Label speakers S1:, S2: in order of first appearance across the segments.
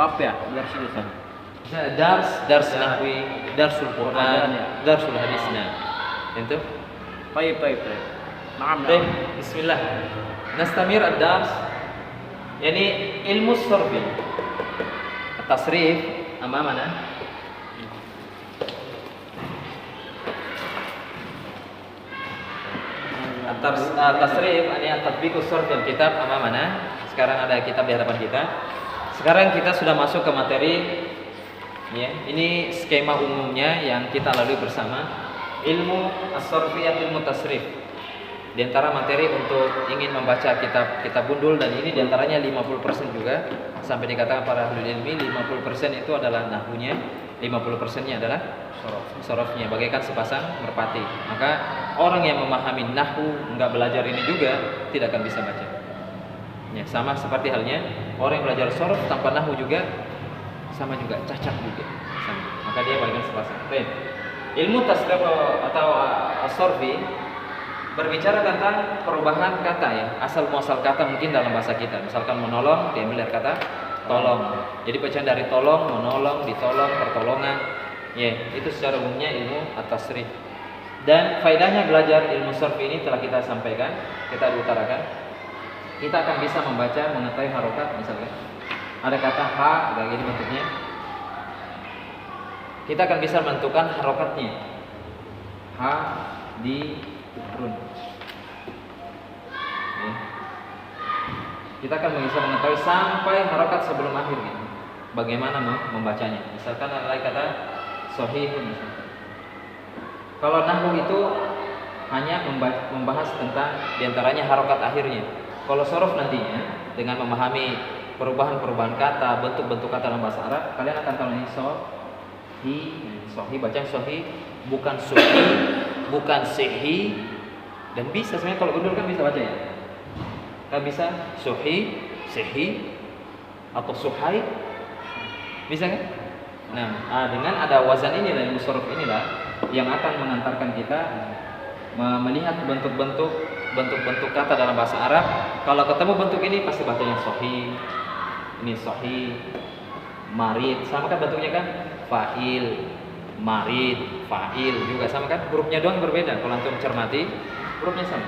S1: bab ya, dars itu sana.
S2: dars nahwi, darsul Quran, darsul hadis. Nah, itu.
S1: Baik. Naam.
S2: Baik, bismillah. Nastamir ad-dars. Yani ilmu sarf. At-tasrif amamana. At-tasrif ini at-tatbiqus sarf kitab amamana. Sekarang ada kitab di hadapan kita. Sekarang kita sudah masuk ke materi. Ya, ini skema umumnya yang kita lalui bersama. Ilmu as-sarfiyah, ilmu tasrif. Di antara materi untuk ingin membaca kitab bundul, dan ini diantaranya 50% juga. Sampai dikatakan para ahli ilmi 50% itu adalah nahwunya, 50%-nya adalah sorofnya, bagaikan sepasang merpati. Maka orang yang memahami nahwu enggak belajar ini juga tidak akan bisa baca. Ya, sama seperti halnya orang yang belajar sorof tanpa nahwu juga sama juga, cacat juga sama. Maka dia bagaikan sepasang. Baik. Ilmu tasrif atau as-sarfi berbicara tentang perubahan kata ya, asal muasal kata mungkin dalam bahasa kita. Misalkan menolong diambil dari kata tolong. Jadi pecahan dari tolong, menolong, ditolong, pertolongan. Ya, itu secara umumnya ilmu at-tasrif. Dan faedahnya belajar ilmu sarf ini telah kita sampaikan, kita utarakan. Kita akan bisa membaca, mengetahui harokat misalkan. Ada kata ha, kayak gini bentuknya. Kita akan bisa menentukan harokatnya. Ha, di, run. Ya. Kita akan bisa mengetahui sampai harokat sebelum akhir gitu. Bagaimana membacanya? Misalkan ada kata sahihun misalkan. Kalau nahwu itu hanya membahas tentang diantaranya harokat akhirnya. Kalau sorof nantinya dengan memahami perubahan-perubahan kata, bentuk-bentuk kata dalam bahasa Arab, kalian akan tahu ini sohi, baca sohi, bukan suhi, bukan sehi, dan bisa sebenarnya kalau gundul kan bisa baca ya. Kan bisa suhi, sehi, atau suhai, bisa kan? Nah, dengan ada wazan ini dan ilmu sorof inilah yang akan mengantarkan kita melihat bentuk-bentuk kata dalam bahasa Arab. Kalau ketemu bentuk ini pasti bacanya sohi, ini sohi, marid, sama kan bentuknya kan? Fa'il, marid, fa'il juga sama kan? Hurufnya doang berbeda. Kalau antum cermati, hurufnya sama.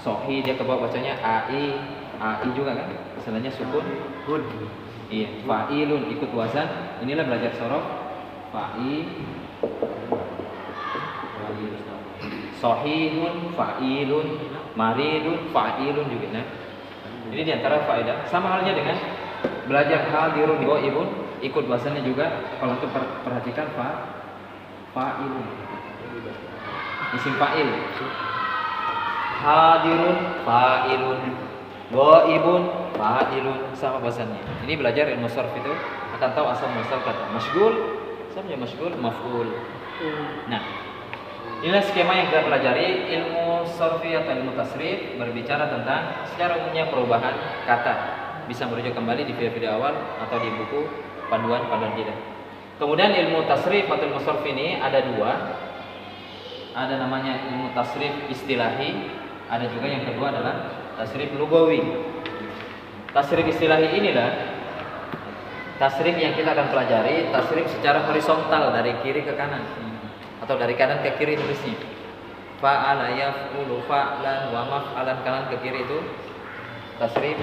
S2: Sohi dia ke bawah bacanya ai juga kan? Misalnya sukun hud. Iya, fa'ilun ikut wazan. Inilah belajar sorof. Sahihun, fa'ilun, maridun, fa'ilun juga. Nah, ini diantara faedah. Sama halnya dengan belajar hadirun, ghaibun, ikut bahasanya juga. Kalau untuk perhatikan fa'ilun, isim fa'il. Hadirun, fa'ilun, ghaibun, fa'ilun, sama bahasanya. Ini belajar ilmu sarf itu akan tahu asal muasal kata. Masyghul, sama ya masyghul, maf'ul. Nah, inilah skema yang kita pelajari. Ilmu sarfi atau ilmu tasrif berbicara tentang secara umumnya perubahan kata. Bisa merujuk kembali di video-video awal atau di buku panduan kita. Kemudian ilmu tasrif atau ilmu sarf ini ada dua. Ada namanya ilmu tasrif istilahi, ada juga yang kedua adalah tasrif lugawi. Tasrif istilahi inilah tasrif yang kita akan pelajari, tasrif secara horizontal dari kiri ke kanan. Atau dari kanan ke kiri tulisnya. Fa'ala yaf'ulu fa'lan wa maf'alan, kanan ke kiri itu tasrif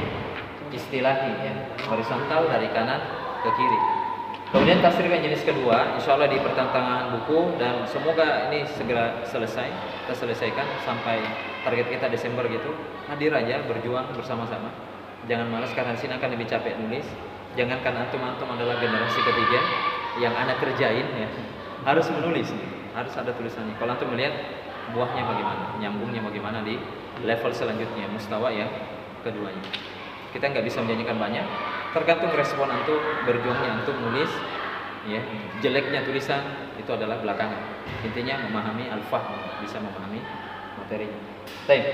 S2: istilahi ya, horizontal dari kanan ke kiri. Kemudian tasrif yang jenis kedua, insyaallah di pertengahan buku, dan semoga ini segera selesai, kita selesaikan sampai target kita Desember gitu. Hadir aja, berjuang bersama-sama. Jangan malas karena di sini akan lebih capek nulis. Jangankan antum adalah generasi ketiga yang anak kerjain ya. Harus menulis. Harus ada tulisannya. Kalau antum melihat buahnya bagaimana, nyambungnya bagaimana di level selanjutnya, mustawa ya keduanya. Kita nggak bisa menjanjikan banyak, tergantung respon antum, berjuangnya antum nulis, ya. Jeleknya tulisan itu adalah belakangan. Intinya memahami al-fahm, bisa memahami materinya. Baik.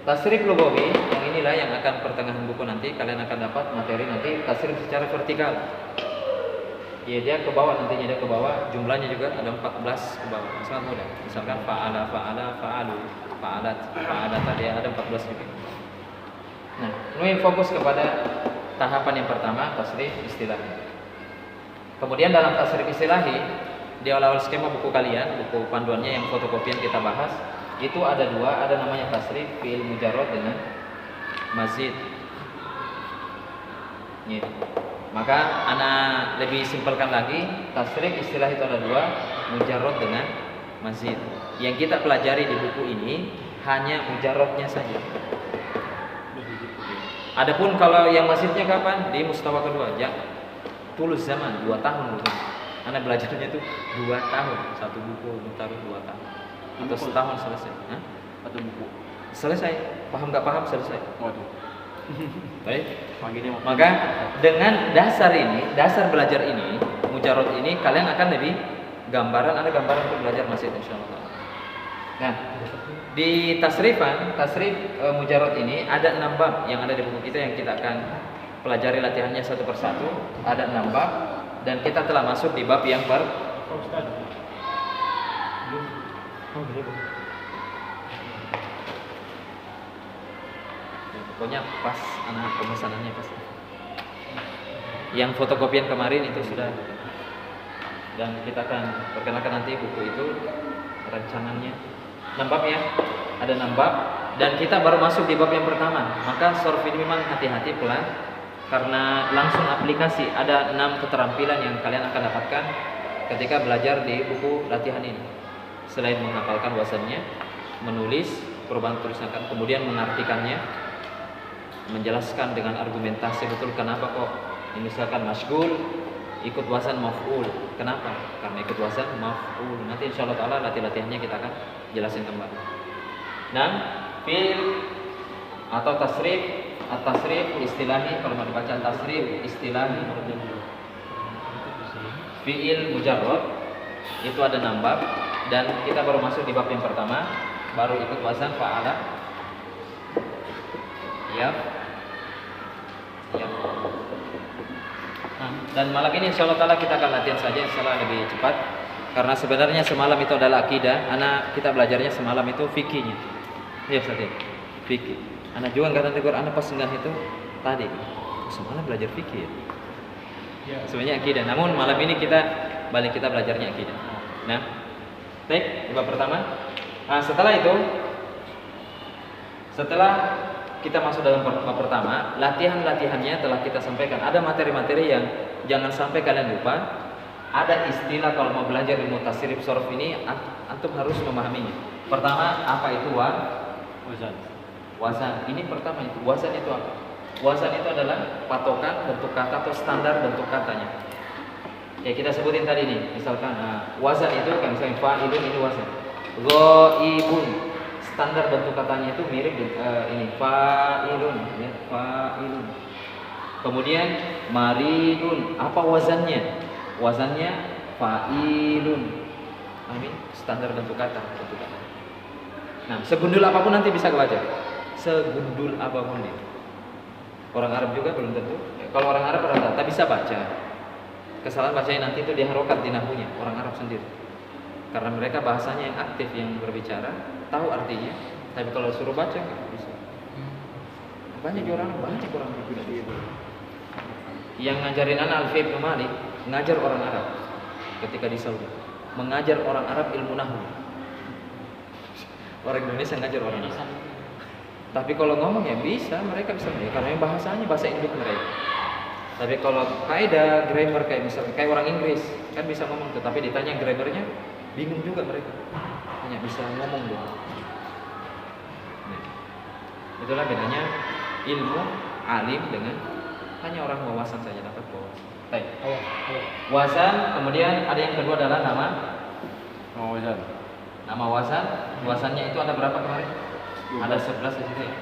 S2: Tasrif lugawi yang inilah yang akan pertengahan buku nanti kalian akan dapat materi nanti tasrif secara vertikal. Ya, dia ke bawah, nantinya dia ke bawah, jumlahnya juga ada 14 ke bawah. Sangat mudah. Misalkan fa'ala, fa'alu, fa'alat, fa'alata, dia ada 14 juga. Nah, ini fokus kepada tahapan yang pertama tasrif istilahi. Kemudian dalam tasrif istilahi di awal-awal skema buku kalian, buku panduannya yang fotokopian kita bahas, itu ada dua, ada namanya tasrif fi'il mujarrad dengan mazid. Ya. Maka ana lebih simpelkan lagi, tasrif istilah itu ada dua, mujarrad dengan mazid. Yang kita pelajari di buku ini hanya mujarradnya saja. Adapun kalau yang mazidnya kapan? Di mustawa kedua, ya. Tulus zaman 2 tahun mungkin. Ana belajarnya itu 2 tahun, satu buku taruh 2 tahun. Atau setahun selesai. Hah?
S1: Satu buku.
S2: Selesai. Paham nggak paham selesai.
S1: Waduh.
S2: Baik.
S1: Pagi ini
S2: Maka dengan dasar ini, dasar belajar ini, mujarrad ini, kalian akan lebih gambaran, ada gambaran untuk belajar masjid insyaallah. Nah, di tasrif mujarrad ini ada 6 bab yang ada di buku kita yang kita akan pelajari latihannya satu persatu. Ada 6 bab dan kita telah masuk di bab yang pokoknya pas anak pemesanannya pas. Yang fotokopian kemarin itu sudah, dan kita akan perkenalkan nanti buku itu rancangannya. 6 bab ya, ada 6 bab dan kita baru masuk di bab yang pertama. Maka sorf ini memang hati-hati pelan karena langsung aplikasi. Ada 6 keterampilan yang kalian akan dapatkan ketika belajar di buku latihan ini. Selain menghafalkan wasannya, menulis perubahan tulisan, kemudian mengartikannya, menjelaskan dengan argumentasi betul kenapa kok ini misalkan masgul ikut wasan maf'ul. Kenapa? Karena ikut wasan maf'ul. Nanti insyaallah taala latihannya kita akan jelasin kembali. Nah, fi'il atau tasrif, at-tasrif istilahi, kalau mau dibaca tasrif istilahi fi'il mujarrad itu ada 6 bab dan kita baru masuk di bab yang pertama, baru ikut wasan fa'ala. Ya. Ya. Nah, dan malam ini insyaallah taala kita akan latihan saja insyaallah lebih cepat karena sebenarnya semalam itu adalah akidah. Kita belajarnya semalam itu fikihnya. Ya Ustaz. Fikih. Anak juga enggak tegur anak pas enggak itu tadi. Semalam belajar fikih ya. Sebenarnya akidah. Namun malam ini kita belajarnya akidah. Nah, baik, bab pertama. Nah, setelah kita masuk dalam bab pertama, latihannya telah kita sampaikan. Ada materi-materi yang jangan sampai kalian lupa. Ada istilah kalau mau belajar ilmu tasrif sorf ini antum harus memahaminya. Pertama, apa itu wazan? Wazan. Ini pertama itu. Wazan itu apa? Wazan itu adalah patokan bentuk kata atau standar bentuk katanya. Ya kita sebutin tadi nih. Misalkan wazan itu kan misalnya fa'ilun ini wazan. Ghaibun. Standar bentuk katanya itu mirip ini fa'ilun ya, fa'ilun. Kemudian maridun, apa wazannya? Wazannya fa'ilun. Amin. Standar bentuk kata. Nah, segundul apapun nanti bisa baca. Segundul apapun itu. Orang Arab juga belum tentu. Kalau orang Arab rata-rata bisa baca. Kesalahan bacanya nanti itu diharokat di nahwunya orang Arab sendiri. Karena mereka bahasanya yang aktif, yang berbicara, tahu artinya. Tapi kalau suruh baca nggak bisa. Banyak orang yang ngajarin anak Alfi bin Malik, ngajar orang Arab ketika di Saudi, mengajar orang Arab ilmu nahwu. Orang Indonesia ngajar orang Arab. Tapi kalau ngomong ya bisa, mereka bisa karena bahasanya bahasa induk mereka. Tapi kalau kaidah grammar kayak misalnya kayak orang Inggris kan bisa ngomong tuh, tapi ditanya grammarnya bingung juga mereka. Hanya bisa ngomong doang. Nah, itulah bedanya ilmu alim dengan hanya orang wawasan saja dapat wawasan. Baik. Wasan, kemudian ada yang kedua adalah nama
S1: wazan.
S2: Nama wasan. Wasannya itu ada berapa kemarin? Ada 11 di situ ya.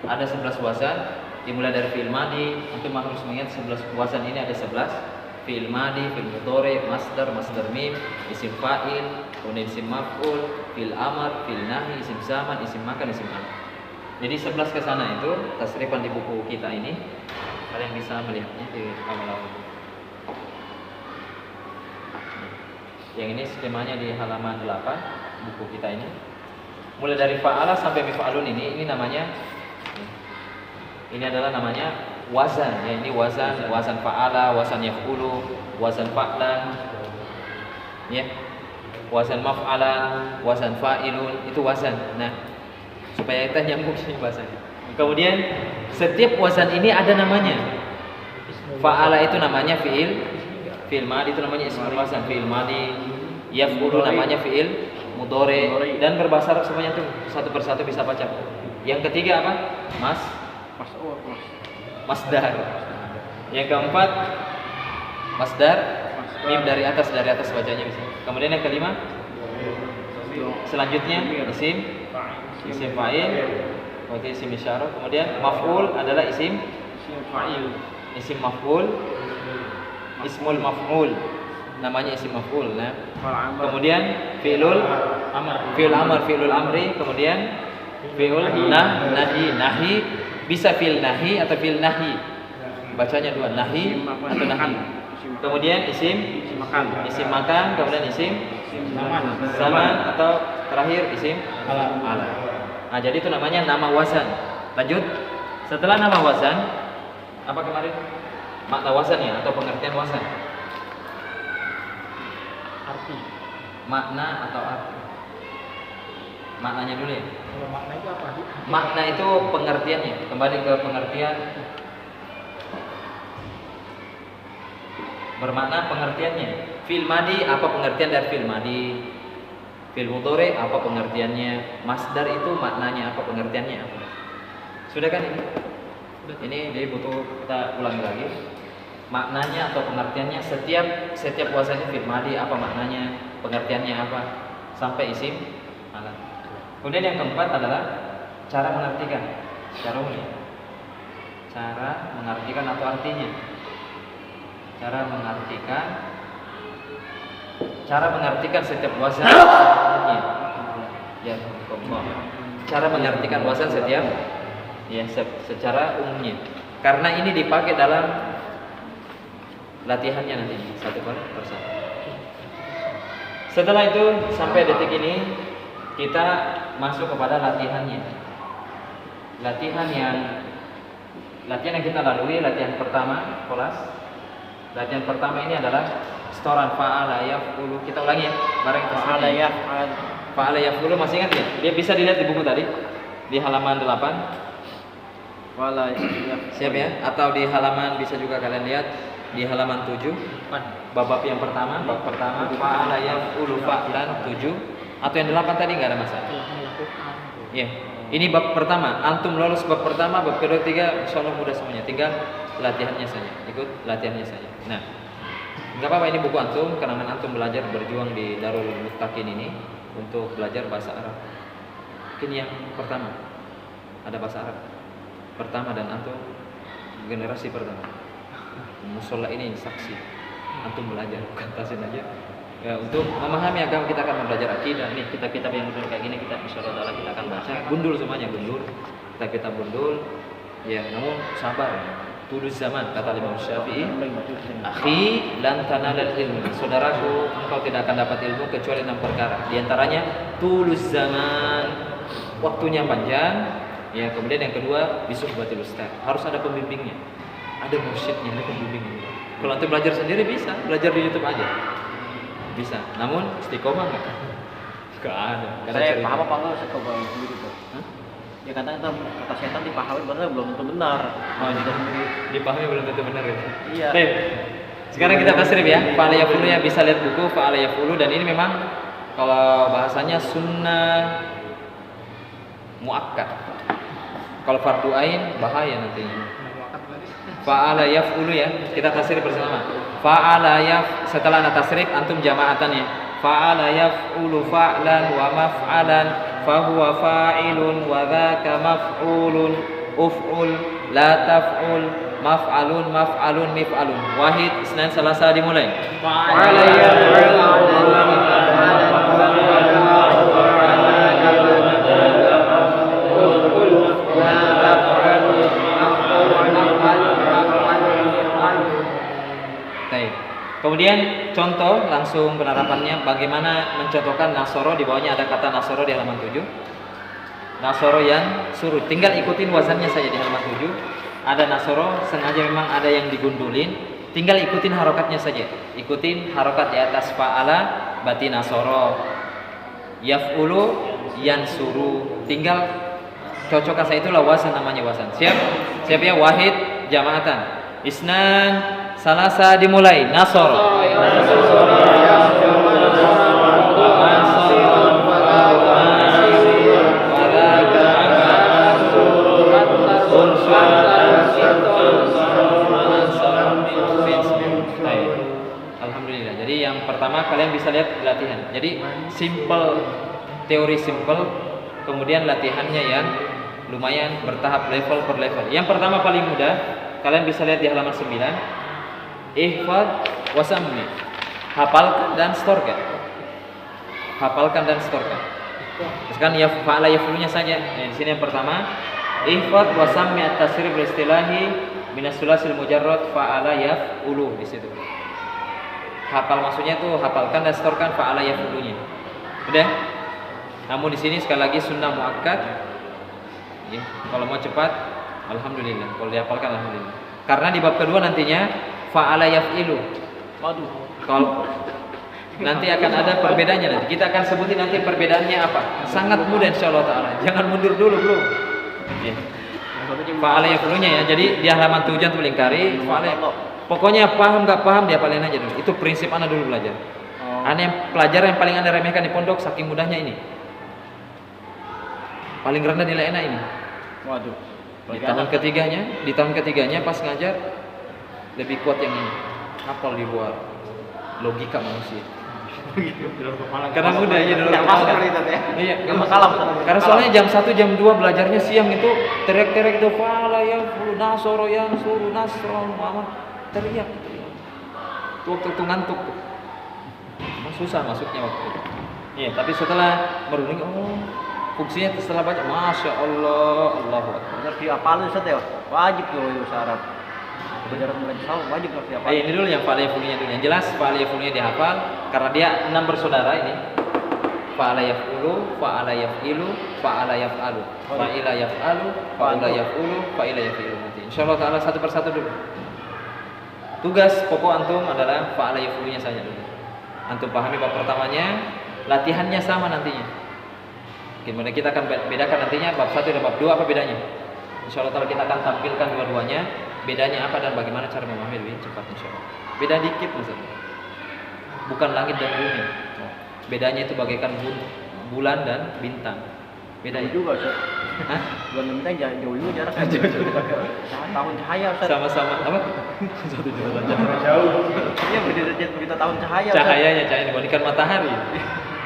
S2: Ada 11 wasan. Dimulai dari fi'il madi, antum harus mengingat 11 wasan ini ada 11. Fi'il madi, fi'il mudhari, masdar mim, isim fa'il, kemudian isim maf'ul, fi'il amr, fi'il nahi, isim zaman, isim makan, isim amr. Jadi 11 ke sana itu tasrifan di buku kita ini. Kalian bisa melihatnya di awal-awal. Yang ini skemanya di halaman 8 buku kita ini. Mulai dari fa'ala sampai mifa'alun ini namanya, ini adalah namanya wazan ya, ini wazan fa'ala, wazan yaf'ulu, wazan fa'lan ya, wazan maf'alan, wazan fa'ilun, itu wazan. Nah, supaya kita nyambung sini bahasanya. Kemudian setiap wazan ini ada namanya. Fa'ala itu namanya fi'il madi, itu namanya ismul wazan fi'il madi. Yaf'ulu namanya fi'il mudhari, dan berbahasa Arab semuanya tuh satu persatu bisa baca. Yang ketiga apa? Masdar. Yang keempat masdar, mim dari atas bacanya bisa. Kemudian yang kelima, selanjutnya isim fa'il, oke, isim isyarah. Kemudian maf'ul adalah isim maf'ul, ismul maf'ul namanya isim maf'ul. Nah, kemudian fi'lul amr, fi'lul amri, kemudian fi'ul nahi, bisa fi'il nahi atau fi'il nahi, bacanya dua, nahi atau nahi. Kemudian isim makan, kemudian isim zaman, atau terakhir isim ala. Nah, jadi itu namanya nama wazan. Lanjut, setelah nama wazan, apa kemarin? Makna wazannya atau pengertian wazan?
S3: Arti.
S2: Makna atau arti? Maknanya dulu ya.
S3: Kalau makna itu apa?
S2: Makna itu pengertiannya. Kembali ke pengertian. Bermakna pengertiannya. Fil madi, apa pengertian dari fil madi? Fil mudhari, apa pengertiannya? Masdar itu maknanya apa, pengertiannya apa? Sudah kan ini? Ini jadi butuh kita ulangi lagi. Maknanya atau pengertiannya setiap wazannya fil madi, apa maknanya, pengertiannya apa, sampai isim alat. Kemudian yang keempat adalah cara mengartikan, secara umum. Cara mengartikan atau artinya. Cara mengartikan setiap wazan. Ya, cara mengartikan wazan setiap ya secara umumnya. Karena ini dipakai dalam latihannya nanti satu persatu. Setelah itu sampai detik ini kita masuk kepada latihannya. Latihan yang kita lalui, latihan pertama kelas. Latihan pertama ini adalah setoran fa'ala yaf'ulu. Kita ulangi ya, bareng kita. Fa'ala yaf'ulu, masih ingat ya? Dia bisa dilihat di buku tadi di halaman 8. Siap ya? Atau di halaman, bisa juga kalian lihat di halaman 7. Bab yang pertama, fa'ala yaf'ulu fa'lan 7. Atau yang 8 tadi nggak ada masalah. Ya. Ini bab pertama, antum lolos bab pertama, bab kedua, tiga, insyaallah mudah semuanya. Tinggal latihannya saja, ikut latihannya saja. Nah, nggak apa-apa, ini buku antum, karena antum belajar berjuang di Darul Muttaqin ini untuk belajar bahasa Arab. Mungkin yang pertama ada bahasa Arab pertama, dan antum generasi pertama. Musola ini saksi, antum belajar, bukan tasin aja. Ya, untuk memahami agama kita akan belajar akidah. Nih kitab-kitab yang model kayak gini kita insyaallah taala kita akan baca. Gundul semuanya, gundul. Kitab gundul. Ya, namun sabar. Tulus zaman kata Imam Syafi'i, "Akhi lan tanalal ilmu." Saudaraku, engkau tidak akan dapat ilmu kecuali 6 perkara. Di antaranya tulus zaman, waktunya panjang. Ya, kemudian yang kedua bisuhbatil ustaz. Harus ada pembimbingnya. Ada mursyidnya, ada pembimbingnya. Kalau nanti belajar sendiri bisa, belajar di YouTube aja. Bisa, namun istiqomah nggak ada.
S3: Saya paham apa enggak istiqomah gitu? Ya kata setan dipahami benar belum tentu benar.
S2: Oh, dipahami belum tentu benar ya.
S3: Iya.
S2: Baik. Sekarang kita tasrif ya. Fa'ala yafulu, yang bisa lihat buku fa'ala yafulu, dan ini memang kalau bahasanya sunnah muakkad. Kalau fardu ain bahaya nantinya. Fa'ala yaf'ulu ya. Kita tasrif bersama. Fa'ala setelah ana tasrif antum jamaatan ya. Fa'ala yaf'ulu fa'lan wa maf'alan fa huwa fa'ilun wa dzaka maf'ulun uf'ul la taf'ul maf'alun mif'alun. Wahid, isnan, salasa, dimulai.
S3: Fa'ala yaf'ulu
S2: Kemudian contoh langsung penerapannya, bagaimana mencontohkan nasoro, di bawahnya ada kata nasoro di halaman 7. Nasoro yang suruh, tinggal ikutin wazannya saja di halaman 7. ada nasoro, sengaja memang ada yang digundulin, tinggal ikutin harokatnya saja. Ikutin harokat di atas fa'ala, berarti nasoro. Yaf'ulu, yansuru. Tinggal cocokkan saya, itulah wasan, namanya wasan. Siap? Siap ya? Wahid jamaatan. Isnan salasa dimulai. Nasoro. Alhamdulillah. Jadi yang pertama kalian bisa lihat latihan. Jadi simple, teori simple, kemudian latihannya yang lumayan bertahap, level per level. Yang pertama paling mudah, kalian bisa lihat di halaman 9. Ihfad wasammi. Hafalkan dan setorkan. Hafalkan dan setorkan. Sekarang ya fa'ala yaf'ulunya saja. Di sini yang pertama, ihfad wasammi at-tasrif istilahi minas sulasil mujarrad fa'ala yaf'ulu di situ. Hafal maksudnya tuh hafalkan dan setorkan fa'ala yaf'ulunya. Udah? Namun di sini sekali lagi sunnah muakkad. Ya, kalau mau cepat alhamdulillah, kalau dihafalkan alhamdulillah. Karena di bab kedua nantinya fa'ala yaf'ilu.
S3: Waduh.
S2: Kalau nanti akan ada perbedaannya nanti. Kita akan sebutin nanti perbedaannya apa. Sangat mudah insyaallah taala. Jangan mundur dulu, Bro. Ya. Fa'ala yaf'ulunya ya. Jadi di halaman 7 tuh lingkari fa'ala. Pokoknya paham enggak paham diapalin aja dulu. Itu prinsip ana dulu belajar. Ana yang pelajaran yang paling anda remehkan di pondok saking mudahnya ini. Paling rendah nilai ana ini.
S3: Waduh.
S2: Di tahun ketiganya pas ngajar lebih kuat yang ini. Hafal di luar logika manusia. Karena mudah ya dulu. Iya, karena soalnya jam 1 jam 2 belajarnya siang itu teriak-teriak itu fala ya fulu nasoro ya suru nasro mama teriak. Waktu itu ngantuk. Susah masuknya waktu itu. Iya, tapi setelah merunding fungsinya setelah baca masya Allah Allahu Akbar.
S3: Benar dihafalin Ustaz ya. Wajib tuh bahasa Arab. Belajar bahasa Arab wajib harus dihafal.
S2: Ini dulu yang fa'ala yaf'ulunya dulu. Yang jelas fa'ala yaf'ulunya dihafal karena dia 6 bersaudara ini. Fa'ala yaf'ulu, fa'ala yaf'ilu, fa'ala yaf'alu. Fa'ila yaf'alu, fa'ala yaf'ulu, fa'ila yaf'ilu nanti. Insyaallah taala satu persatu dulu. Tugas pokok antum adalah fa'ala yaf'ulunya saja dulu. Antum pahami bab pertamanya, latihannya sama nantinya. Kemudian kita akan bedakan nantinya bab 1 dan bab 2 apa bedanya. Insyaallah taala kita akan tampilkan dua-duanya, bedanya apa dan bagaimana cara memahami lebih cepat insyaallah. Beda dikit maksudnya. Bukan langit dan bumi. Bedanya itu bagaikan bulan dan bintang. Beda
S3: juga Ustaz.
S2: Hah?
S3: Bulan dan bintang jauh juga jaraknya. Tahun cahaya Ustaz.
S2: Sama-sama apa? Satu juta
S3: Jauh. Iya berita tahun cahaya.
S2: Cahayanya cahaya dibandingkan matahari.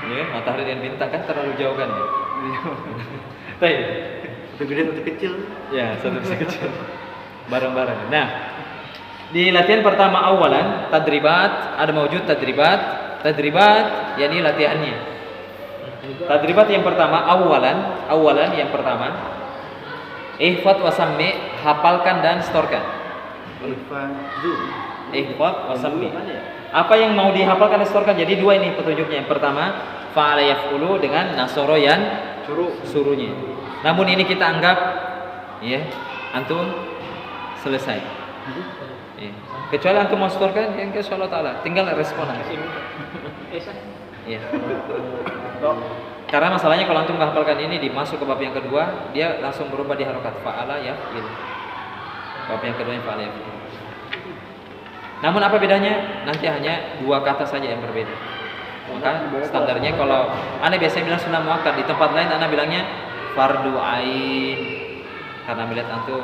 S2: Ya, matahari dan bintang kan terlalu jauh kan ya. Baik.
S3: Satu gede satu kecil.
S2: Ya, satu bisa kecil. Bareng-bareng. Nah, di latihan pertama awalan tadribat, ada mawjud tadribat yakni latihannya. Tadribat yang pertama awalan yang pertama ihfad wasammi, hafalkan dan setorkan. Ihfad wasammi. Apa yang mau dihafalkan dan setorkan? Jadi dua ini petunjuknya. Yang pertama fa'ala yaf'ulu dengan nasoro yang suruhnya. Namun ini kita anggap ya antum selesai. Ya. Kecuali antum mau setorkan yang ke insyaallah taala tinggal respon aja. Ya. Karena masalahnya kalau antum menghafalkan ini dimasuk ke bab yang kedua, dia langsung berubah di harokat fa'ala yaf'il. Bab yang kedua yang fa'ala yaf'il. Namun apa bedanya? Nanti hanya dua kata saja yang berbeda. Maka standarnya kalau ana biasanya bilang sunnah muakkad, di tempat lain ana bilangnya fardu ain. Karena melihat antum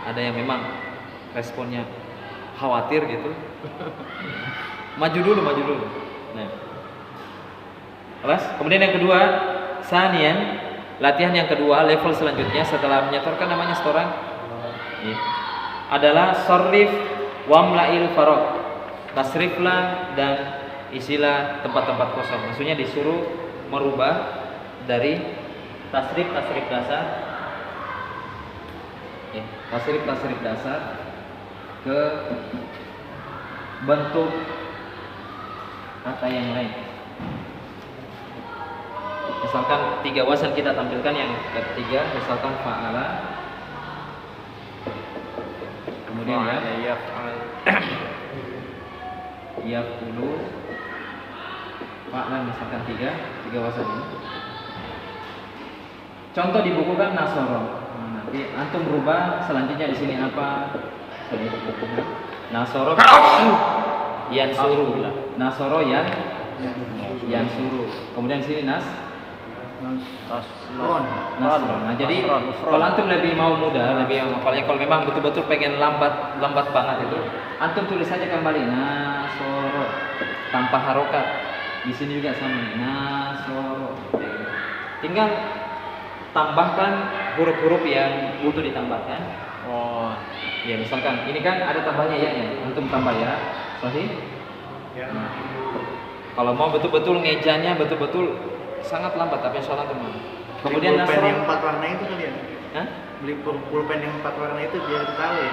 S2: ada yang memang responnya khawatir gitu. Maju dulu. Nah. Kelas. Kemudian yang kedua, sanian, latihan yang kedua, level selanjutnya setelah menyetorkan namanya setoran adalah sarrif wamla'il faraq. Tasriflah dan isilah tempat-tempat kosong. Maksudnya disuruh merubah dari tasrif dasar tasrif dasar ke bentuk kata yang lain. Misalkan 3 wasan kita tampilkan, yang ketiga misalkan fa'ala kemudian ya yaf'ulu fa'lan misalkan tiga wasan ini. Contoh di buku kan nasoro. Nanti antum berubah selanjutnya di sini apa? Selanjutnya bukunya nasoro yang suruh. Nasoro yang suruh. Kemudian di sini nasron. Nah, jadi kalau antum lebih mau mudah, apalagi kalau memang betul-betul pengen lambat banget itu, antum tulis saja kembali nasoro tanpa harokat. Di sini juga sama nasoro. Tinggal tambahkan huruf-huruf yang butuh ditambahkan.
S3: Oh,
S2: Ya misalkan ini kan ada tambahnya ya, antum tambah ya, sahih. Nah, kalau mau betul-betul ngejanya betul-betul sangat lambat tapi sholat teman. Kemudian
S4: pulpen
S2: nasron.
S4: yang 4 warna itu kali ya?
S2: Hah?
S4: Beli pulpen yang 4 warna itu biar tahu ya.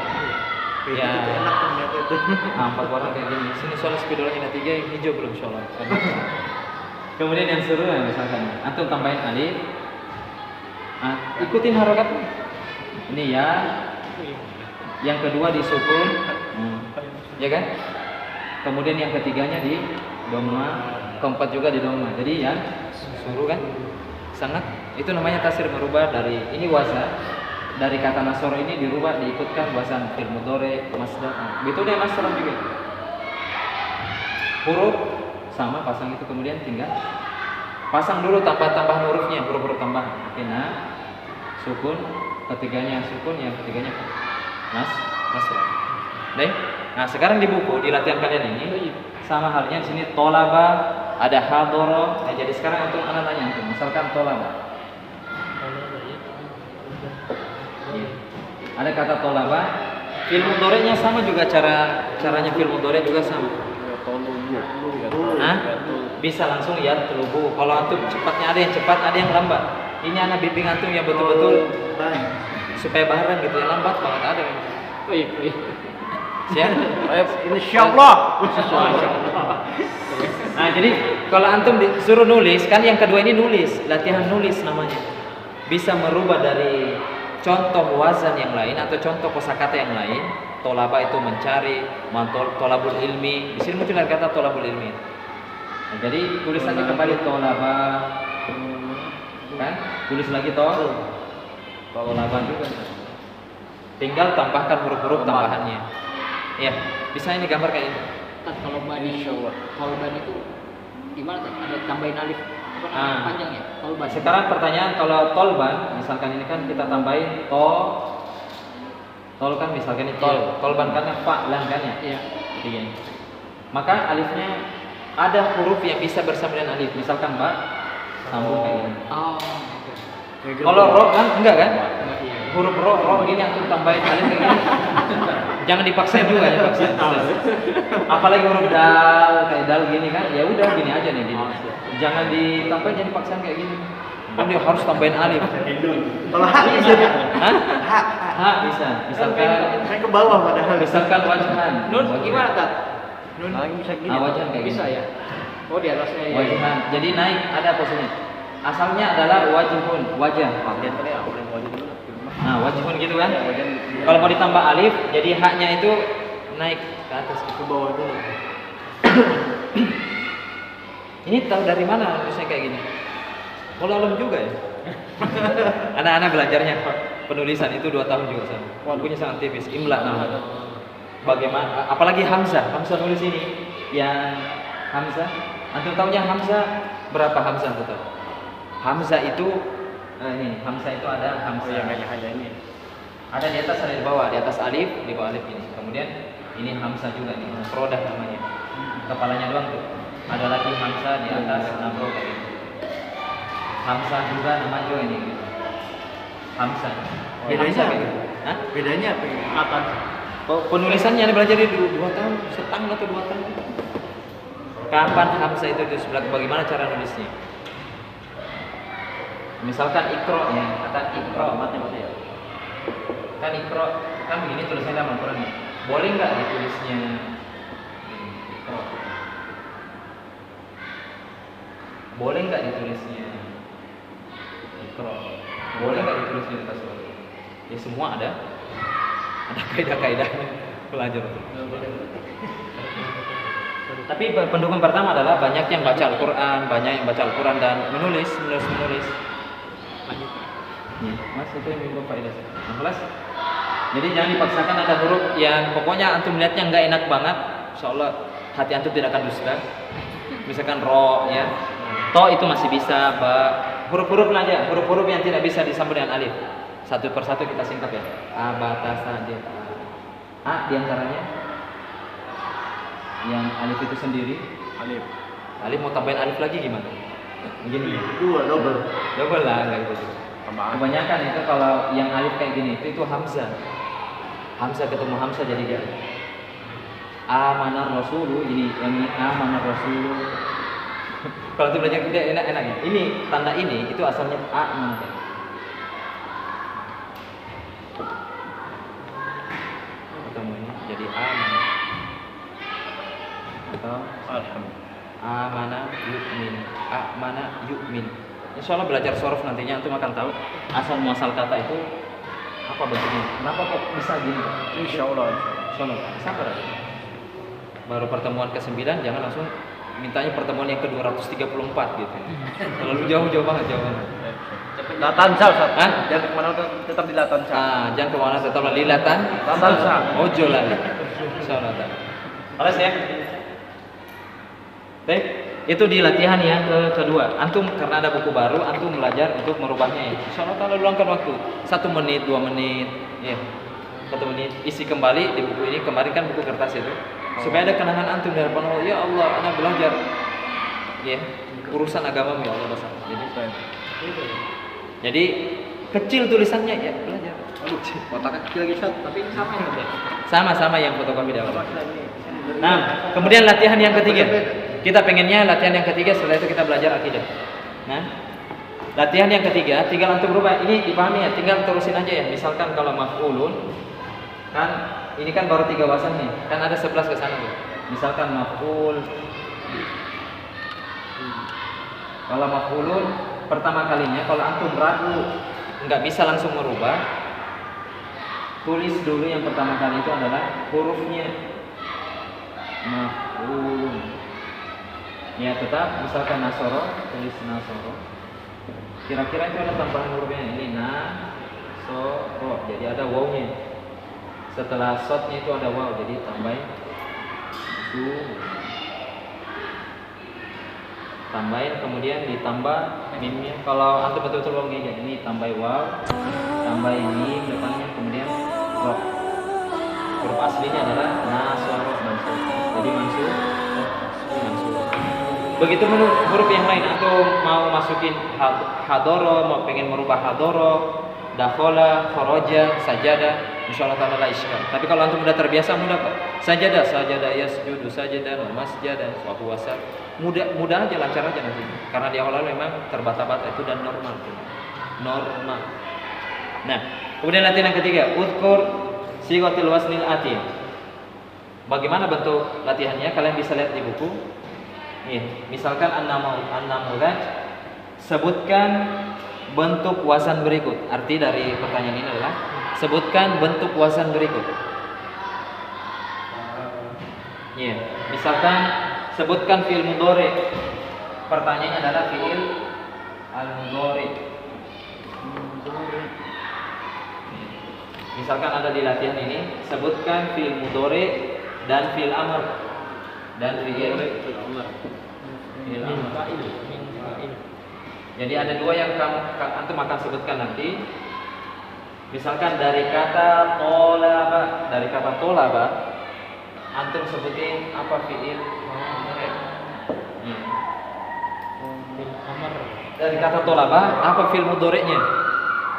S2: Ya.
S4: Itu enak ternyata itu.
S2: Nah, 4 warna kayak gini. Sini sholat spidolnya ada 3, yang hijau belum sholat. Kemudian yang suruh ya misalkan antum tambahin alif. Ikutin harokat. Ini ya. Yang kedua disukun. Ya kan? Kemudian yang ketiganya di doma, keempat juga di doma. Jadi yang suruh kan sangat itu namanya tasir merubah dari ini wazan dari kata nasoro ini dirubah diikutkan wazan fil mudhari masdar. Begitu deh nasron juga. Huruf sama pasang itu kemudian tinggal pasang dulu tambah hurufnya, huruf tambahan. Oke, nah sukun ketiganya sukun, yang ketiganya nasron. Baik. Nah, sekarang di buku di latihan kalian ini sama halnya di sini tolaba ada hadoro. Nah, jadi sekarang untuk anak tanya antum, misalkan tolaba. Ya. Ada kata tolaba, fil mudhari'nya sama juga caranya fil mudhari' juga sama. Hah? Bisa langsung ya telubu. Kalau antum cepatnya ada yang cepat, ada yang lambat. Ini anak bimbing antum yang betul-betul supaya bareng gitu, yang lambat banget ada. Siap?
S3: insyaallah.
S2: Nah, jadi kalau antum disuruh nulis, kan yang kedua ini nulis, latihan nulis namanya. Bisa merubah dari contoh wazan yang lain atau contoh kosakata yang lain. Tolaba itu mencari, tolabul ilmi. Di sini muncul kata tolabul ilmi. Nah, jadi tulis saja kembali tolaba. Kan? Tulis lagi tolaba juga. Tinggal tambahkan huruf-huruf tambahannya. Ya, bisa ini gambar kayak ini.
S3: Kan kalau ban itu gimana tuh? Ada tambahin alif panjang ya? Kalau ban.
S2: Sekarang pertanyaan kalau tolban, misalkan ini kan kita tambahin tol kan misalkan ini tolban kan fa'lan kan ya?
S3: Iya.
S2: Begini. Maka alifnya ada huruf yang bisa bersama dengan alif. Misalkan Mbak sambung kayak gini.
S3: Oh.
S2: Kalau ro kan enggak kan?
S3: Iya.
S2: Huruf ro gini yang tambahin alif kayak gini. Jangan dipaksain juga, dipaksain. Apalagi huruf dal, kayak dal gini kan, ya udah gini aja nih gini. Jangan ditambahin, jangan dipaksain kayak gini. Kan dia harus tambahin alif.
S4: Kalau hak bisa ya?
S2: Hah?
S4: Hak.
S2: Bisa. Misalkan
S4: Saya ke bawah padahal.
S2: misalkan wajhan.
S3: Nun gimana Tat?
S4: Nun.
S3: Bisa gini.
S2: Wajhan kayak gini.
S3: Bisa ya. Oh, di atasnya ya.
S2: Wajhan. Jadi naik ada posisinya. Asalnya adalah wajhun, wajah.
S3: Bagian tadi ya, boleh wajib dulu.
S2: Nah, wajhun gitu kan. Kalau mau ditambah alif, jadi haknya itu naik ke atas.
S4: Ke bawah dulu.
S2: Ini tahu dari mana nulisnya kayak gini? Walau alam juga ya. Anak-anak belajarnya penulisan itu 2 tahun juga sama. Bukunya sangat tipis, imla namanya. Bagaimana? Apalagi Hamzah nulis ini. Yang Hamzah, antum tahunya Hamzah berapa Hamzah tuh tahu? Hamzah itu ini Hamzah itu ada Hamzah.
S3: hanya ini.
S2: Ada di atas, ada di bawah. Di atas alif, di bawah alif ini. Kemudian ini Hamzah juga nih, mufradah namanya. Kepalanya doang tuh. Ada lagi Hamzah di atas nabro kayak gitu. Hamzah juga nama juga ini. Gitu. Hamzah.
S4: Bedanya
S2: kayak gitu. Hah?
S4: Bedanya apa ya?
S3: Apa?
S2: Penulisannya Anda belajar di 2 tahun, setahun atau 2 tahun. Kapan Hamzah itu disebut? Bagaimana cara nulisnya? Misalkan ikro ya, kata ikro
S3: Mati ya.
S2: kan ikro kan begini tulisannya dalam Al-Quran ya. Boleh nggak ditulisnya ikro? Boleh nggak ditulisnya ikro? Boleh nggak ditulisnya di atas bawah? Ya semua ada. Ada kaidah-kaidah belajar. Tapi pendukung pertama adalah banyak yang baca Al-Quran, dan menulis. Ya, Mas itu yang minta faedah. Jelas? Jadi jangan dipaksakan ada huruf yang pokoknya antum lihatnya nggak enak banget, insyaallah hati antum tidak akan dusta. Misalkan ro ya, to itu masih bisa, ba, huruf-huruf aja, huruf-huruf yang tidak bisa disambung dengan alif. Satu persatu kita singkat ya. A, ba, ta, sa, de, a diantaranya yang alif itu sendiri. Alif mau tambahin alif lagi gimana? Begini.
S4: Dua double.
S2: Double lah kayak gitu. Kebanyakan itu kalau yang alif kayak gini itu hamzah. Hamzah ketemu hamzah jadi dia. Amanar rasulu, jadi yang ini amanar rasulu. Kalau tuh belajar dia enak-enak ya. Ini tanda ini itu asalnya a mana? Ketemu ini jadi a mana? Atau amana yu'min, amana yu'min. Insya Allah belajar sorof nantinya antum akan tahu asal muasal kata itu apa bentuknya. Kenapa kok bisa gini?
S4: Insya Allah.
S2: Sabar aja. Baru pertemuan ke-9 jangan langsung mintanya pertemuan yang ke-234 gitu. Terlalu jauh banget.
S4: Latansa, Ustaz.
S2: Hah?
S4: Jangan kemana tetap di Latansa.
S2: Jangan kemana tetap di lilatan.
S4: Latansa.
S2: Ojo lagi. Insyaallah. Alas ya. Baik, itu di latihan yang kedua. Antum karena ada buku baru, antum belajar untuk merubahnya ya. Insyaallah taala luangkan waktu 1 menit, 2 menit, ya. 1 menit isi kembali di buku ini. Kemarin kan buku kertas itu. Supaya ada kenangan antum dari depan Allah. Ya Allah, anak belajar. Ya, urusan agama ya Allah besar. Jadi kecil tulisannya ya belajar.
S3: Kotak kecil lagi Ustaz, tapi ini sama ya.
S2: Sama yang fotokopi di awal. Nah, kemudian latihan yang ketiga. Kita pengennya latihan yang ketiga setelah itu kita belajar akidah. Nah, latihan yang ketiga tinggal antum berubah. Ini dipahami ya, tinggal terusin aja ya. Misalkan kalau maf'ulun kan ini kan baru 3 wasan nih. Kan ada 11 ke sana tuh. Misalkan maf'ul. Kalau maf'ulun pertama kalinya kalau antum ragu nggak bisa langsung merubah, tulis dulu yang pertama kali itu adalah hurufnya maf'ulun. Ya tetap misalkan nasoro, tulis nasoro. Kira-kira itu ada tambahan hurufnya ini nasoro. Jadi ada wawnya. Setelah sotnya itu ada waw, jadi tambahin tambahin kemudian ditambah mimnya. Kalau antum betul-betul ngomong ini tambah waw, tambah ini depannya kemudian ro. Huruf aslinya adalah nasoro mansur. Jadi mansur. Begitu huruf yang lain atau mau masukin hadoro, mau pengen merubah hadoro, dakhola, khoroja, sajada, insyaallah taala la iskal. Tapi kalau antum udah terbiasa mudah kok. Sajada yasjudu sajadan, masjadan, wa huwa sar. Mudah aja, lancar aja nanti. Karena di awal memang terbata-bata itu dan normal. Normal. Nah, kemudian latihan yang ketiga, uzkur sighatil wasnil ati. Bagaimana bentuk latihannya? Kalian bisa lihat di buku. Nih, misalkan an-namudaj, sebutkan bentuk wasan berikut. Arti dari pertanyaan ini adalah sebutkan bentuk wasan berikut. Ya, misalkan sebutkan fi'il mudhari. Pertanyaannya adalah fi'il al-mudhari. Misalkan ada di latihan ini, sebutkan fi'il mudhari dan fi'il amr dan fi'il amr. Jadi ada 2 yang antum akan sebutkan nanti. Misalkan dari kata tolaba, antum sebutin apa fi'il dari kata tolaba apa fi'il mudhari'nya.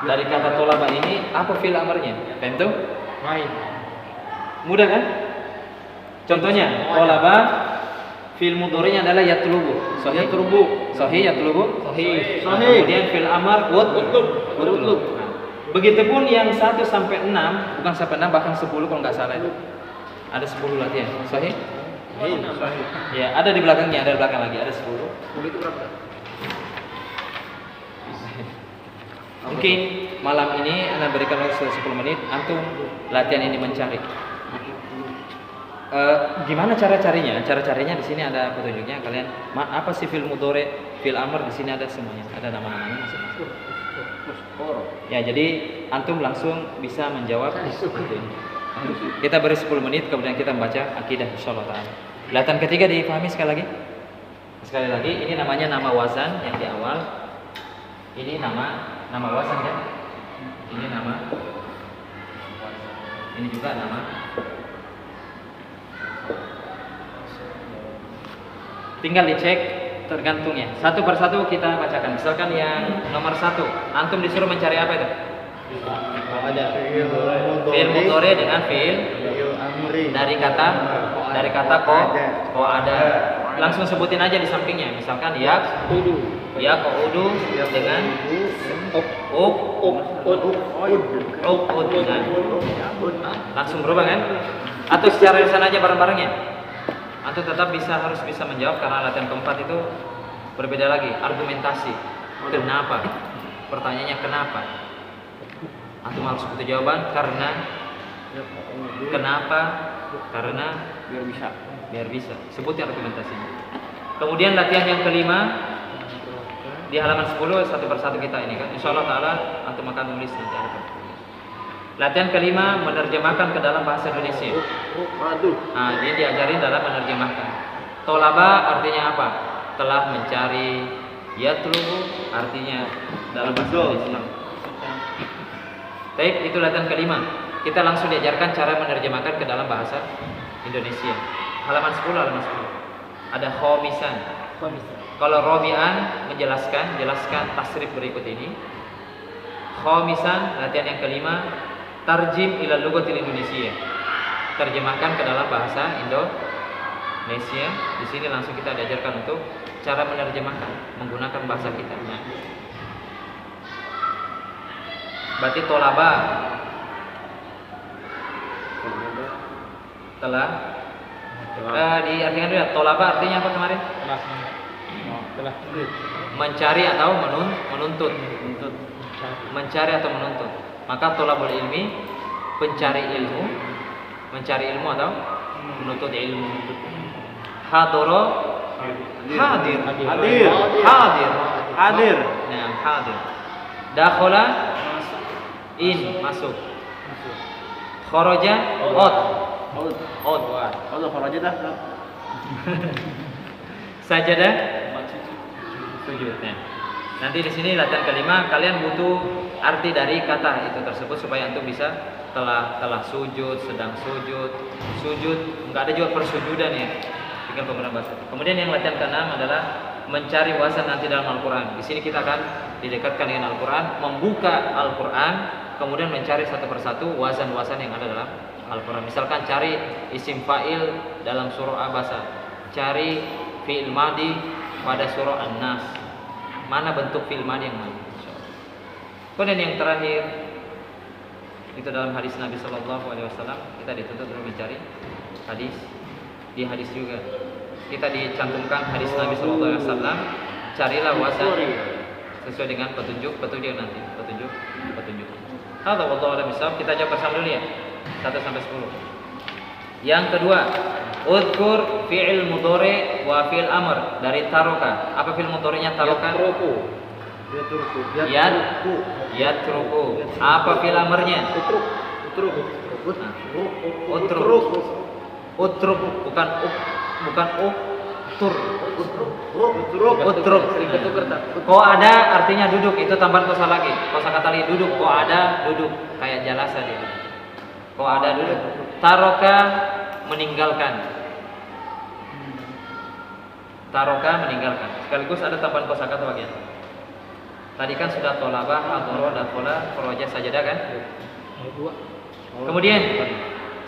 S2: Dari kata tolaba ini apa fi'il amrnya? Paham tuh? Mudah kan? Contohnya tolaba fi'il mudhari'nya adalah yatlubu. Sahih yatlubu. Sahih yatlubu. Sahih. Kemudian fi'il amr utlub. Begitupun yang 1 sampai 6, bukan sampai 6 bahkan 10 kalau enggak salah itu. Ada 10 latihan. Sahih?
S4: Sahih.
S2: Ya, ada di belakangnya, ada di belakang lagi, ada 10.
S3: 10 itu berapa?
S2: Mungkin malam ini Anda berikan waktu 10 menit, antum latihan ini mencari. Gimana cara carinya? Cara carinya di sini ada petunjuknya. Kalian apa sih fil mudhari, fil amr, di sini ada semuanya, ada nama-namanya masing-masing. Ya, jadi antum langsung bisa menjawab itu. Kita beri 10 menit, kemudian kita membaca akidah insyaallah taala. Latihan ketiga dipahami sekali lagi. Sekali lagi, ini namanya nama wazan yang di awal. Ini nama wazan kan? Ini nama. Ini juga nama. Tinggal dicek tergantung ya. Satu persatu kita bacakan. Misalkan yang nomor 1, antum disuruh mencari apa itu?
S5: Ada
S2: Fi'il mudhari dengan fi'il dari kata ko ada. Langsung sebutin aja di sampingnya. Misalkan ya qaudu dengan langsung berubah kan? Atau secara lisan aja bareng-barengnya? Atau tetap harus bisa menjawab karena latihan keempat itu berbeda lagi, argumentasi. Kenapa? Pertanyaannya kenapa? Antum harus butuh jawaban karena kenapa? Karena biar bisa. Sebutin argumentasinya. Kemudian latihan yang kelima di halaman 10 satu persatu kita ini kan. Insyaallah taala antum akan menulis nanti ada. Latihan kelima menerjemahkan ke dalam bahasa Indonesia. Nah, ini diajarin dalam menerjemahkan. Tolaba artinya apa? Telah mencari. Yatlubu artinya dalam bahasa Indonesia. Baik, itu latihan kelima. Kita langsung diajarkan cara menerjemahkan ke dalam bahasa Indonesia. Halaman 10, halaman 10. Ada khomisan. Kalau Robi'an jelaskan tasrif berikut ini. Khomisan, latihan yang kelima, tarjim ila lughatil Indonesia. Terjemahkan ke dalam bahasa Indonesia. Di sini langsung kita diajarkan untuk cara menerjemahkan menggunakan bahasa kita. Nah. Berarti tolaba telah diartikan dulu ya. Tolaba artinya apa kemarin?
S5: telah
S2: Mencari atau menuntut. Mencari atau menuntut. Maka tolabul ilmi, pencari ilmu, atau menuntut ilmu. Hadoro, hadir. Nah, hadir. Dakhala, masuk. Kharaja, out.
S4: Kharaja dah.
S2: Sajadah, sujud. Nah, nanti di sini latihan kelima kalian butuh arti dari kata itu tersebut supaya antum bisa telah sujud, sedang sujud, enggak ada juga persujudan ya. Dengan penggunaan bahasa. Kemudian yang latihan keenam adalah mencari wazan nanti dalam Al-Qur'an. Di sini kita akan didekatkan dengan Al-Qur'an, membuka Al-Qur'an, kemudian mencari satu persatu wazan-wazan yang ada dalam Al-Qur'an. Misalkan cari isim fa'il dalam surah Abasa, cari fi'il madi pada surah An-Nas. Mana bentuk fi'il madi yang mana? Kemudian yang terakhir itu dalam hadis Nabi Sallallahu Alaihi Wasallam, kita dituntut untuk mencari hadis. Di hadis juga kita dicantumkan hadis Nabi Sallallahu Alaihi Wasallam, carilah wazan sesuai dengan petunjuk nanti. Petunjuk. Hadza wallahu a'lam bishawab. Kita jawab bersama dulu ya. 1 sampai 10. Yang kedua, udhkur fi'il mudhari wa fi'il amr dari taroka. Apa fi'il mudhari'nya taroka? Yatruku. Apa fi'il amrnya? Utruk, bukan utruk. Ko ada artinya duduk, itu tambahan kosa lagi. Kosakata lagi duduk, ko ada duduk, kayak jalasa dia. Ko ada duduk. Taroka meninggalkan. Sekaligus ada tambahan kosakata bagian. Tadi kan sudah tolabah, hadoro, dakhala, kharaja, sajadah kan? Kemudian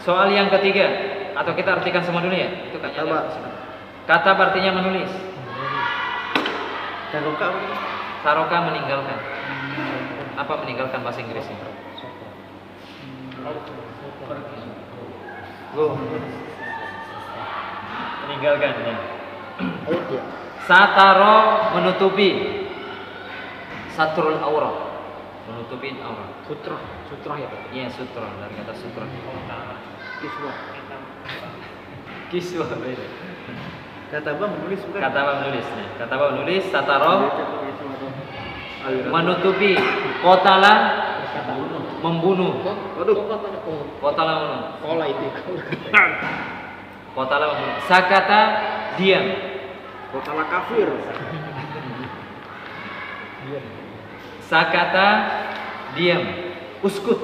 S2: soal yang ketiga, atau kita artikan semua dulu ya? Itu kata artinya menulis. Taroka meninggalkan. Apa meninggalkan bahasa Inggrisnya? Meninggalkan ya. Sataro menutupi. Satrul aurat. Menutupi aurat.
S3: Sutra, sutra ya Pak.
S2: Iya, sutra, dari kata sutra.
S3: Kiswah.
S2: Kiswah beda.
S4: Kata bang menulis bukan?
S2: Kata apa menulis? Nah, kata apa menulis? Sataro menutupi, kotala membunuh.
S3: Waduh.
S2: Kotala membunuh.
S3: Kola itu.
S2: Kotala membunuh. Sakata diam.
S4: Kotala kafir.
S2: Sakata diam. Uskut.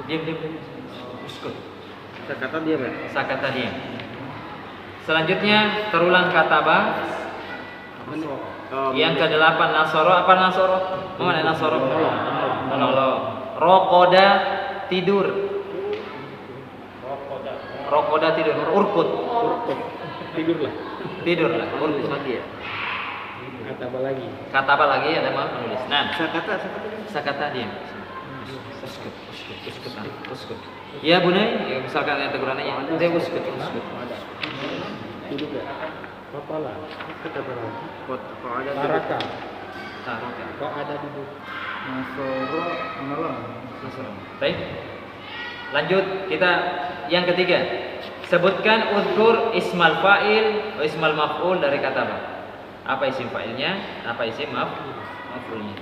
S2: Diam. Uskut.
S4: Kata dia kan?
S2: Sakata diam. Selanjutnya terulang kataba. Yang ke-8 nasoro. Apa nasoro? Mana nasoro? Menolong. Rokoda tidur. Rokoda tidur. Urkut.
S5: Tidurlah.
S2: Tidurlah. Urkut.
S4: Lagi ya.
S5: Kata apa lagi?
S2: Kata apa lagi ada mau penulis. Nah,
S4: Sakata.
S2: sakata diam. Uskut. Ya bunai, ya, misalkan yang tegurannya dia uskut.
S5: Tidur ya. Kepala. Kata apa lagi?
S4: Kalau ada
S5: Taraka.
S2: Taraka.
S5: Kok ada duduk?
S4: Nasoro menolong.
S2: Baik. Lanjut kita yang ketiga. Sebutkan unsur ismal fa'il atau ismal maf'ul dari kata apa? Apa isim fa'ilnya? Apa isim maf'ulnya?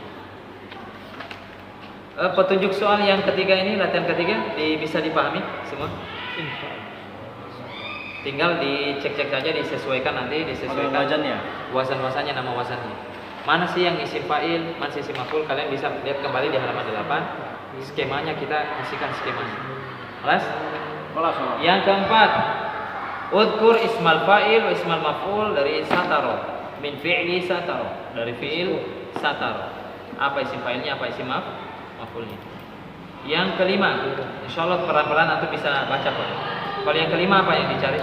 S2: Petunjuk soal yang ketiga ini, latihan ketiga bisa dipahami semua? Tinggal dicek-cek saja, disesuaikan nanti, disesuaikan
S4: Wajannya.
S2: wazan-wazannya, nama wazannya. Mana sih yang isim fa'il, mana sih isim maf'ul? Kalian bisa lihat kembali di halaman 8. Skemanya kita kasihkan skemanya. Kelas?
S4: Kelas.
S2: Yang keempat, udkur ismal fa'il wa ismal maf'ul dari sataro. Min fi'li sataro. Dari fi'il sataro. Apa isim fa'ilnya, apa isim maf'ulnya. Yang kelima, insyaallah pelan-pelan antum bisa baca Pak. Kalau yang kelima apa yang dicari?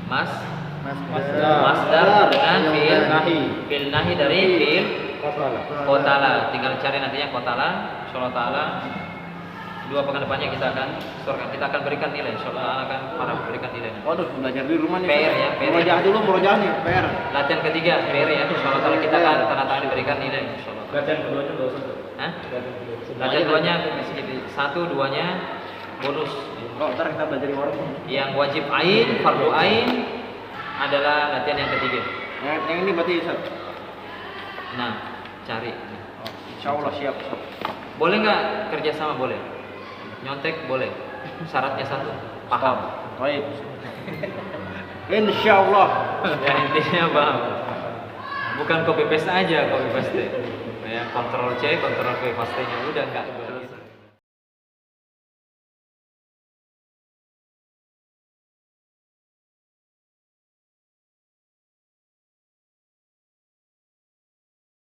S2: Masdar dengan fi'il nahi dari fi'il kotala. Tinggal cari nantinya kotala. Insyaallah taala 2 pekan depannya kita akan sorkan, kita akan berikan nilai. Insyaallah akan para berikan nilai.
S4: Waduh, belajar di rumah nih.
S2: PR ya, PR.
S4: Murojaah dulu, murojaah nih, PR.
S2: Latihan ketiga PR ya. Insyaallah taala kita akan tanda tangan diberikan nilai. Insyaallah.
S5: Latihan keduanya enggak usah.
S2: Hah? Latihan keduanya satu, duanya bonus.
S4: Oh, ntar kita belajar di warung.
S2: Yang wajib ain, fardu ain adalah latihan yang ketiga.
S4: Yang ini berarti Ustaz.
S2: Nah, cari.
S4: Insyaallah siap.
S2: Boleh nggak kerjasama? Boleh. Nyontek boleh. Syaratnya satu, paham.
S4: Baik. Insyaallah.
S2: Ya intinya paham. Bukan copy paste aja, copy paste. Ya, Ctrl C, Ctrl V pastenya udah enggak.